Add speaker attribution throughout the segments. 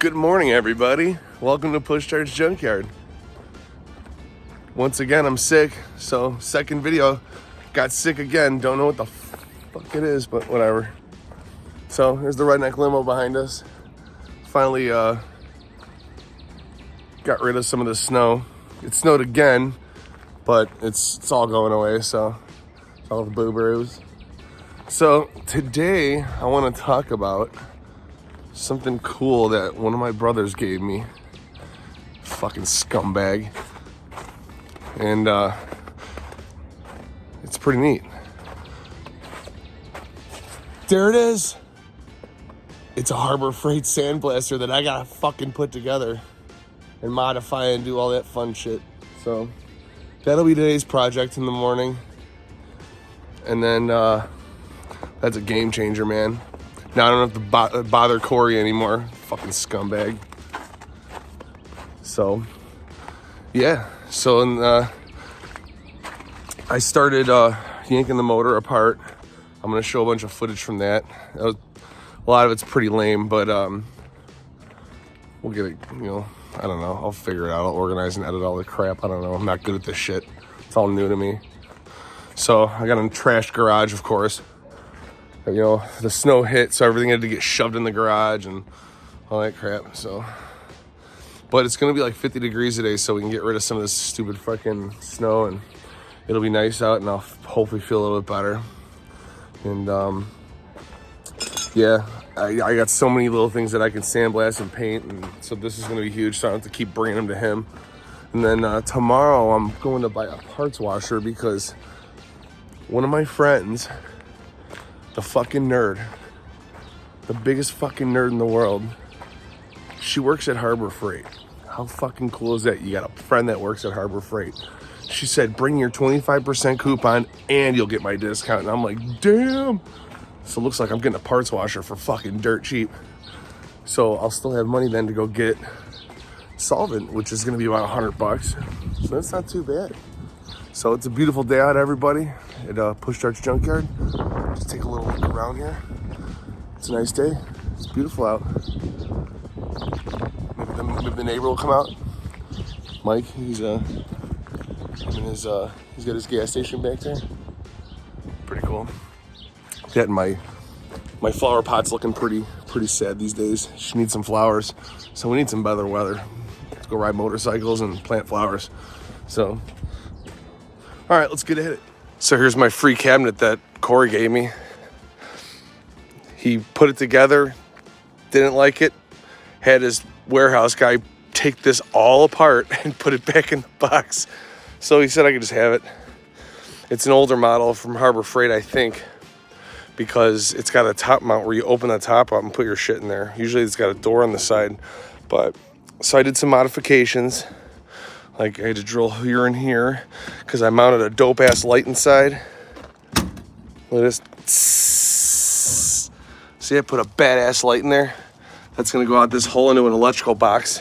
Speaker 1: Good morning, everybody. Welcome to Push Start's Junkyard. Once again, I'm sick, so second video, got sick again. Don't know what the fuck it is, but whatever. So here's the Redneck limo behind us. Finally got rid of some of the snow. It snowed again, but it's all going away, so it's all the boo-boos. So today I want to talk about something cool that one of my brothers gave me. Fucking scumbag. And it's pretty neat. There it is. It's a Harbor Freight sandblaster that I gotta fucking put together and modify and do all that fun shit. So that'll be today's project in the morning. And then that's a game changer, man. Now I don't have to bother Corey anymore. Fucking scumbag. So, yeah. So I started yanking the motor apart. I'm going to show a bunch of footage from that. A lot of it's pretty lame, but we'll get it, I don't know. I'll figure it out. I'll organize and edit all the crap. I don't know. I'm not good at this shit. It's all new to me. So I got a trashed garage, of course. The snow hit, so everything had to get shoved in the garage and all that crap. So, but it's gonna be like 50 degrees today, so we can get rid of some of this stupid fucking snow, and it'll be nice out, and I'll hopefully feel a little bit better. And yeah, I got so many little things that I can sandblast and paint, and so this is gonna be huge. So I don't have to keep bringing them to him. And then tomorrow I'm going to buy a parts washer because one of my friends, the fucking nerd, the biggest fucking nerd in the world, she works at Harbor Freight. How fucking cool is that? You got a friend that works at Harbor Freight. She said, bring your 25% coupon and you'll get my discount. And I'm like, damn. So it looks like I'm getting a parts washer for fucking dirt cheap. So I'll still have money then to go get solvent, which is gonna be about $100. So that's not too bad. So it's a beautiful day out, everybody, at Push Start's Junkyard. Just take a little look around here. It's a nice day. It's beautiful out. Maybe the neighbor will come out. Mike, he's got his gas station back there. Pretty cool. That and my flower pot's looking pretty sad these days. She needs some flowers, so we need some better weather. Let's go ride motorcycles and plant flowers. So, all right, let's get at it. So here's my free cabinet that Corey gave me. He put it together, didn't like it, had his warehouse guy take this all apart and put it back in the box. So he said I could just have it. It's an older model from Harbor Freight, I think, because it's got a top mount where you open the top up and put your shit in there. Usually it's got a door on the side. But so I did some modifications. Like I had to drill here and here because I mounted a dope ass light inside. Look at this. See, I put a badass light in there. That's gonna go out this hole into an electrical box.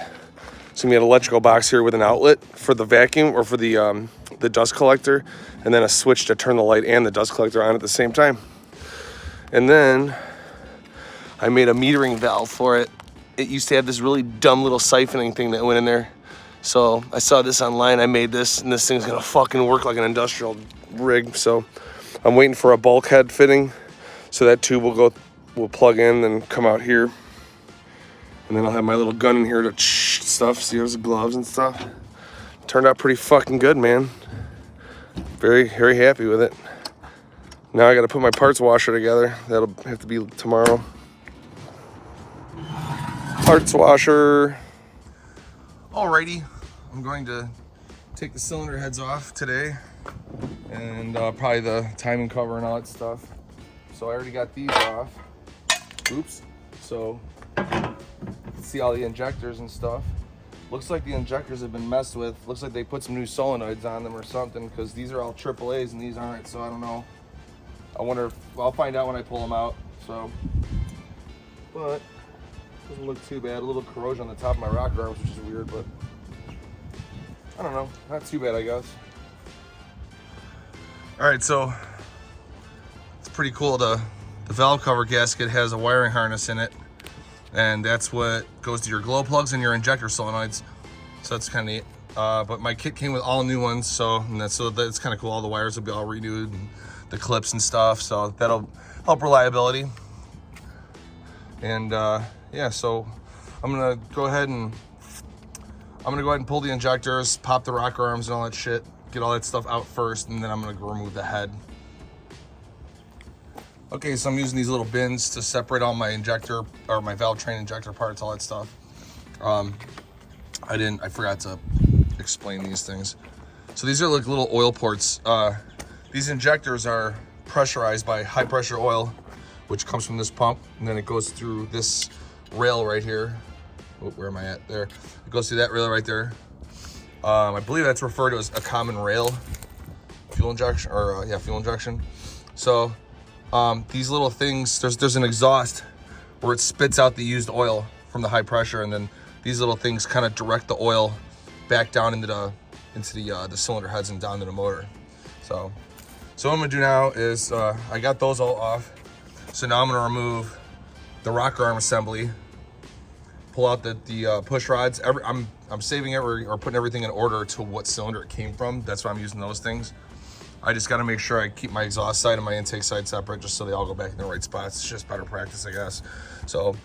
Speaker 1: So we had an electrical box here with an outlet for the vacuum or for the dust collector, and then a switch to turn the light and the dust collector on at the same time. And then I made a metering valve for it. It used to have this really dumb little siphoning thing that went in there. So I saw this online, I made this, and this thing's gonna fucking work like an industrial rig. So I'm waiting for a bulkhead fitting, so that tube will plug in and come out here. And then I'll have my little gun in here to stuff, see those gloves and stuff. Turned out pretty fucking good, man. Very, very happy with it. Now I gotta put my parts washer together. That'll have to be tomorrow. Parts washer. Alrighty, I'm going to take the cylinder heads off today, and probably the timing cover and all that stuff. So I already got these off. Oops. So you can see all the injectors and stuff. Looks like the injectors have been messed with. Looks like they put some new solenoids on them or something, because these are all AAAs and these aren't, so I don't know. I wonder if, I'll find out when I pull them out. So, but doesn't look too bad. A little corrosion on the top of my rocker arms, which is weird, but I don't know. Not too bad, I guess. All right, so it's pretty cool. The valve cover gasket has a wiring harness in it. and that's what goes to your glow plugs and your injector solenoids. So that's kind of neat. But my kit came with all new ones, so that's kind of cool. All the wires will be all renewed, and the clips and stuff, so that'll help reliability. And yeah, so I'm gonna go ahead and pull the injectors, pop the rocker arms and all that shit, get all that stuff out first, and then I'm gonna go remove the head. Okay, so I'm using these little bins to separate all my injector, or my valve train injector parts, all that stuff. I forgot to explain these things. So these are like little oil ports. These injectors are pressurized by high pressure oil, which comes from this pump, and then it goes through this rail right here. Oh, where am I at? There. It goes through that rail right there. I believe that's referred to as a common rail fuel injection, or fuel injection. So these little things, there's an exhaust where it spits out the used oil from the high pressure, and then these little things kind of direct the oil back down into the cylinder heads and down to the motor. So what I'm gonna do now is I got those all off. So now I'm gonna remove the rocker arm assembly, pull out the push rods. I'm saving it or putting everything in order to what cylinder it came from. That's why I'm using those things. I just gotta make sure I keep my exhaust side and my intake side separate, just so they all go back in the right spots. It's just better practice, I guess. So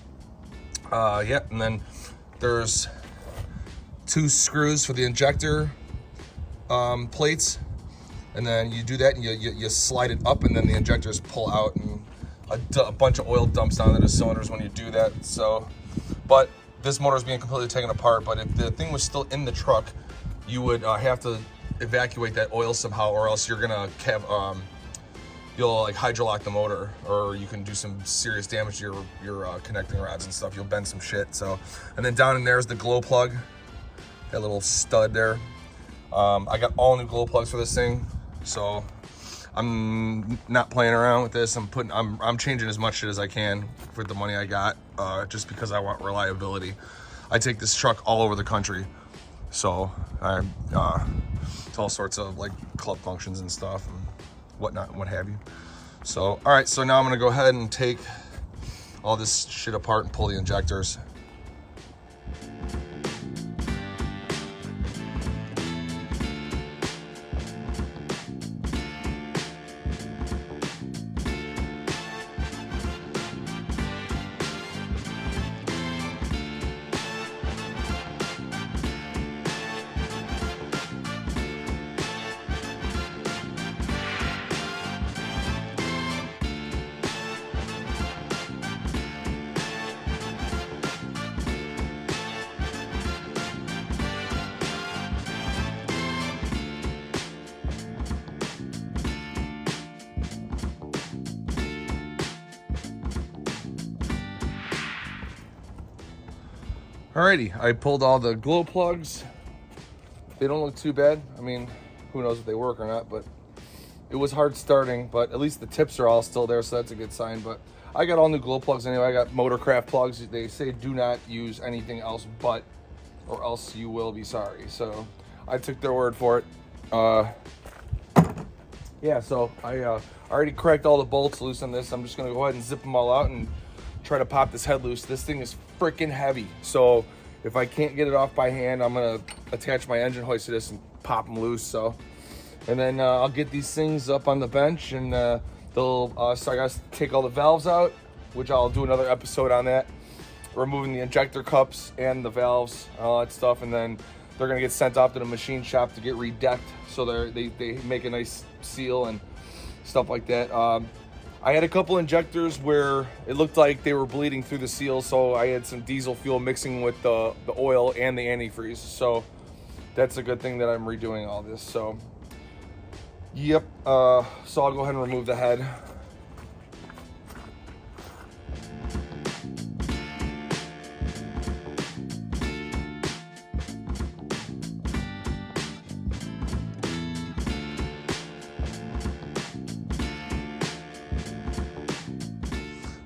Speaker 1: yeah, and then there's 2 screws for the injector plates, and then you do that and you slide it up, and then the injectors pull out, and a bunch of oil dumps down into the cylinders when you do that. So, but this motor is being completely taken apart, but if the thing was still in the truck, you would have to evacuate that oil somehow, or else you're gonna have you'll like hydrolock the motor, or you can do some serious damage to your connecting rods and stuff. You'll bend some shit. So, and then down in there is the glow plug, that little stud there. I got all new glow plugs for this thing, so I'm not playing around with this. I'm changing as much shit as I can with the money I got, just because I want reliability. I take this truck all over the country, so it's all sorts of like club functions and stuff and whatnot and what have you. So all right, so now I'm gonna go ahead and take all this shit apart and pull the injectors. Alrighty, I pulled all the glow plugs. They don't look too bad. I mean, who knows if they work or not, but it was hard starting, but at least the tips are all still there, so that's a good sign. But I got all new glow plugs anyway. I got Motorcraft plugs. They say do not use anything else but, or else you will be sorry. So I took their word for it. Yeah, so I already cracked all the bolts loose on this. I'm just gonna go ahead and zip them all out and try to pop this head loose. This thing is freaking heavy, so if I can't get it off by hand, I'm gonna attach my engine hoist to this and pop them loose. So, and then I'll get these things up on the bench, and so I gotta take all the valves out, which I'll do another episode on that, removing the injector cups and the valves, all that stuff, and then they're gonna get sent off to the machine shop to get redecked, so they make a nice seal and stuff like that. I had a couple injectors where it looked like they were bleeding through the seal, so I had some diesel fuel mixing with the oil and the antifreeze. So that's a good thing that I'm redoing all this. So, yep. So I'll go ahead and remove the head.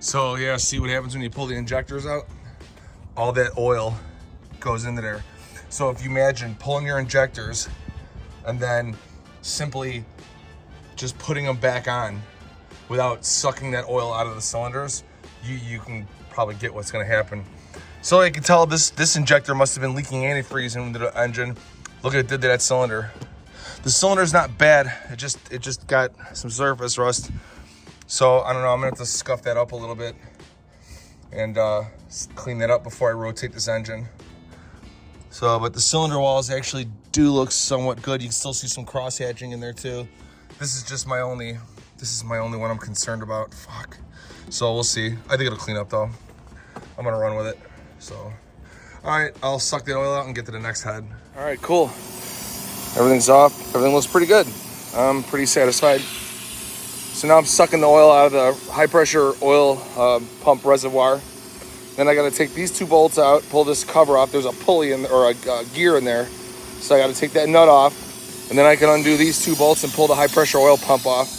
Speaker 1: So yeah, see what happens when you pull the injectors out? All that oil goes into there. So if you imagine pulling your injectors and then simply just putting them back on without sucking that oil out of the cylinders, you can probably get what's gonna happen. So you can tell this injector must have been leaking antifreeze into the engine. Look at it did to that cylinder. The cylinder's not bad. It just got some surface rust. So I don't know, I'm gonna have to scuff that up a little bit and clean that up before I rotate this engine. So, but the cylinder walls actually do look somewhat good. You can still see some cross hatching in there too. This is my only one I'm concerned about. Fuck. So we'll see. I think it'll clean up though. I'm gonna run with it. So, all right, I'll suck the oil out and get to the next head. All right, cool. Everything's off. Everything looks pretty good. I'm pretty satisfied. So now I'm sucking the oil out of the high pressure oil pump reservoir. Then I gotta take these two bolts out, pull this cover off. There's a pulley or a gear in there. So I gotta take that nut off. And then I can undo these two bolts and pull the high pressure oil pump off.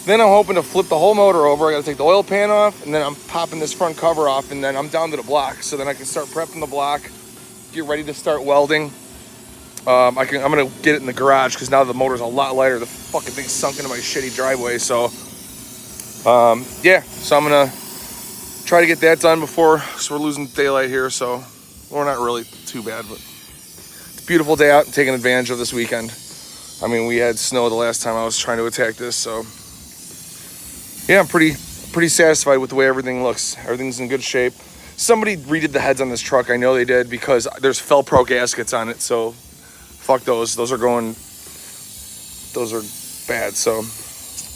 Speaker 1: Then I'm hoping to flip the whole motor over. I gotta take the oil pan off, and then I'm popping this front cover off, and then I'm down to the block. So then I can start prepping the block, get ready to start welding. I'm gonna get it in the garage because now the motor's a lot lighter. The fucking thing's sunk into my shitty driveway. So yeah, so I'm gonna try to get that done before, so we're losing daylight here. So we're not really too bad, but it's a beautiful day out and taking advantage of this weekend. I mean, we had snow the last time I was trying to attack this, so yeah, I'm pretty satisfied with the way everything looks. Everything's in good shape. Somebody redid the heads on this truck. I know they did because there's Felpro gaskets on it. So fuck those. Those are bad. So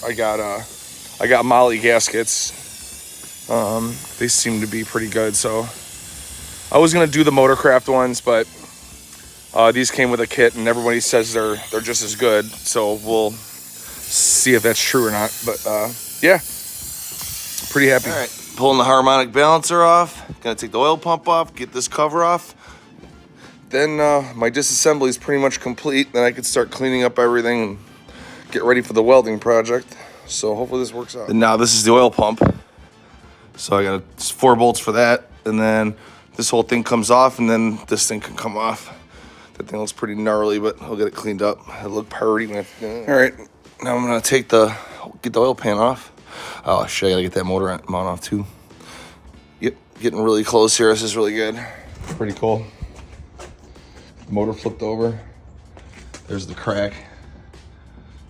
Speaker 1: I got Molly gaskets. They seem to be pretty good. So I was gonna do the Motorcraft ones, but these came with a kit, and everybody says they're just as good. So we'll see if that's true or not. But yeah, pretty happy. All right, pulling the harmonic balancer off. Gonna take the oil pump off, get this cover off. Then my disassembly is pretty much complete. Then I can start cleaning up everything and get ready for the welding project. So hopefully this works out. And now this is the oil pump. So I got 4 bolts for that. And then this whole thing comes off, and then this thing can come off. That thing looks pretty gnarly, but I'll get it cleaned up. It'll look pretty. All right, now I'm gonna get the oil pan off. Oh shit, I gotta get that motor mount off too. Yep, getting really close here. This is really good. Pretty cool. The motor flipped over. There's the crack.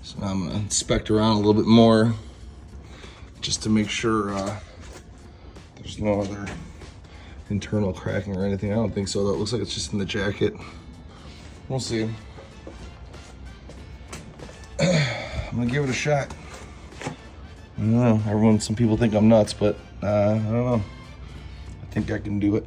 Speaker 1: So now I'm gonna inspect around a little bit more just to make sure there's no other internal cracking or anything. I don't think so. That looks like it's just in the jacket. We'll see. I'm gonna give it a shot. I don't know. Some people think I'm nuts, but I don't know. I think I can do it.